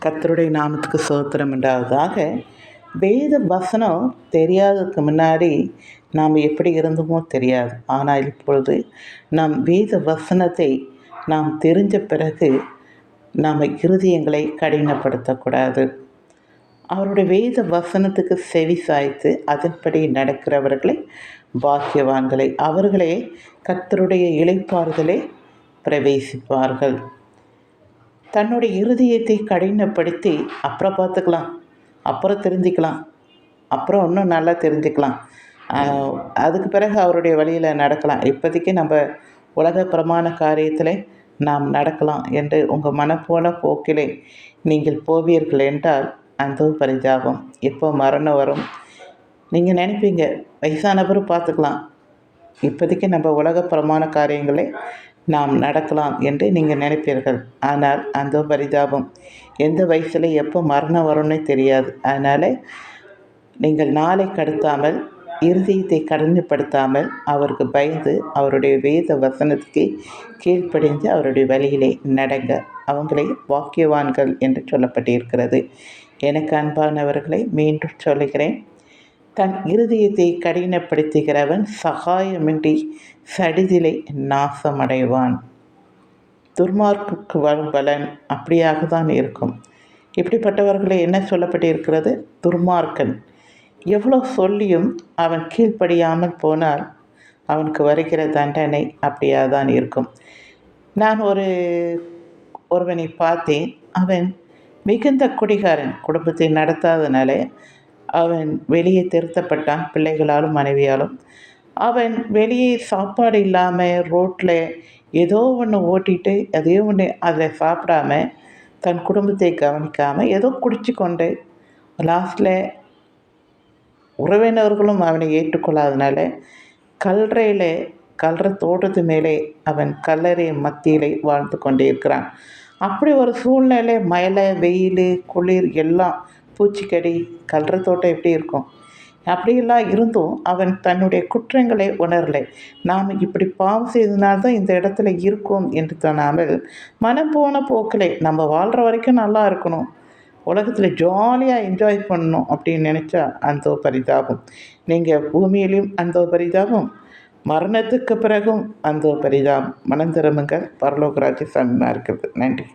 கர்த்தருடைய நாமத்துக்கு ஸ்தோத்திரம் உண்டாவதாக. வேத வசனம் தெரியாததுக்கு முன்னாடி நாம் எப்படி இருந்தோமோ தெரியாது. ஆனால் இப்பொழுது நாம் வேத வசனத்தை நாம் தெரிஞ்ச பிறகு நாம் இருதயங்களை கடினப்படுத்தக்கூடாது. அவருடைய வேத வசனத்துக்கு செவி சாய்த்து அதன்படி நடக்கிறவர்களை பாக்கியவான்களை, அவர்களே கர்த்தருடைய இளைப்பாறுதலை பிரவேசிப்பார்கள். தன்னுடைய இருதயத்தை கடினப்படுத்தி அப்புறம் பார்த்துக்கலாம், அப்புறம் தெரிஞ்சுக்கலாம், அப்புறம் இன்னும் நல்லா தெரிஞ்சுக்கலாம், அதுக்கு பிறகு அவருடைய வழியில் நடக்கலாம், இப்போதைக்கு நம்ம உலகப்பிரமாண காரியத்தில் நாம் நடக்கலாம் என்று உங்கள் மனப்போன போக்கிலே நீங்கள் போவீர்கள் என்றால் அந்த பரிதாபம். எப்போ மரணம் வரும் நீங்கள் நினைப்பீங்க, வயசானவரும் பார்த்துக்கலாம், இப்போதைக்கு நம்ம உலகப்பிரமாண காரியங்களை நாம் நடக்கலாம் என்று நீங்கள் நினைப்பீர்கள். ஆனால் அந்த பரிதாபம் எந்த வயசில் எப்போ மரணம் வரும்னே தெரியாது. அதனால் நீங்கள் நாளை கடத்தாமல், இருதயத்தை கடினப்படுத்தாமல், அவருக்கு பயந்து அவருடைய வேத வசனத்துக்கு கீழ்ப்படிந்து அவருடைய வழியிலே நடங்க. அவங்களை வாக்கியவான்கள் என்று சொல்லப்பட்டிருக்கிறது. எனக்கு அன்பானவர்களை மீண்டும் சொல்லுகிறேன், தன் இருதயத்தை கடினப்படுத்துகிறவன் சகாயமின்றி சடிதிலை நாசமடைவான். துர்மார்க்குக்கு வரும் பலன் அப்படியாக தான் இருக்கும். இப்படிப்பட்டவர்களை என்ன சொல்லப்பட்டிருக்கிறது? துர்மார்க்கன். எவ்வளோ சொல்லியும் அவன் கீழ்ப்படியாமல் போனால் அவனுக்கு வருகிற தண்டனை அப்படியாக தான் இருக்கும். நான் ஒருவனை பார்த்தேன். அவன் மிகுந்த குடிகாரன். குடும்பத்தை நடத்தாதனால அவன் வெளியே திருத்தப்பட்டான், பிள்ளைகளாலும் மனைவியாலும். அவன் வெளியே சாப்பாடு இல்லாமல் ரோட்டில் ஏதோ ஒன்று ஓட்டிட்டு எதையோ ஒன்று அதில் சாப்பிடாம தன் குடும்பத்தை கவனிக்காமல் ஏதோ குடிச்சு கொண்டு லாஸ்ட்டில் உறவினர்களும் அவனை ஏற்றுக்கொள்ளாதனால கல்ற தோட்டத்து மேலே அவன் கல்லறை மத்தியிலே வாழ்ந்து கொண்டே இருக்கிறான். அப்படி ஒரு சூழ்நிலை, மழை, வெயில், குளிர், எல்லாம் பூச்சிக்கடி, கல்ற தோட்டம் எப்படி இருக்கும்? அப்படியெல்லாம் இருந்தும் அவன் தன்னுடைய குற்றங்களை உணரலை. நாம் இப்படி பாவம் செய்தனால்தான் இந்த இடத்துல இருக்கும் என்று தோணாமல் மனம் போன போக்கில் நம்ம வாழ்கிற வரைக்கும் நல்லா இருக்கணும், உலகத்தில் ஜாலியாக என்ஜாய் பண்ணணும் அப்படின்னு நினச்சா அந்த பரிதாபம். நீங்கள் பூமியிலையும் அந்த பரிதாபம், மரணத்துக்கு பிறகும் அந்த பரிதாபம். மனம் திரும்புங்கள், பரலோக ராஜ்யம் சமீபமாக இருக்கிறது. நன்றி.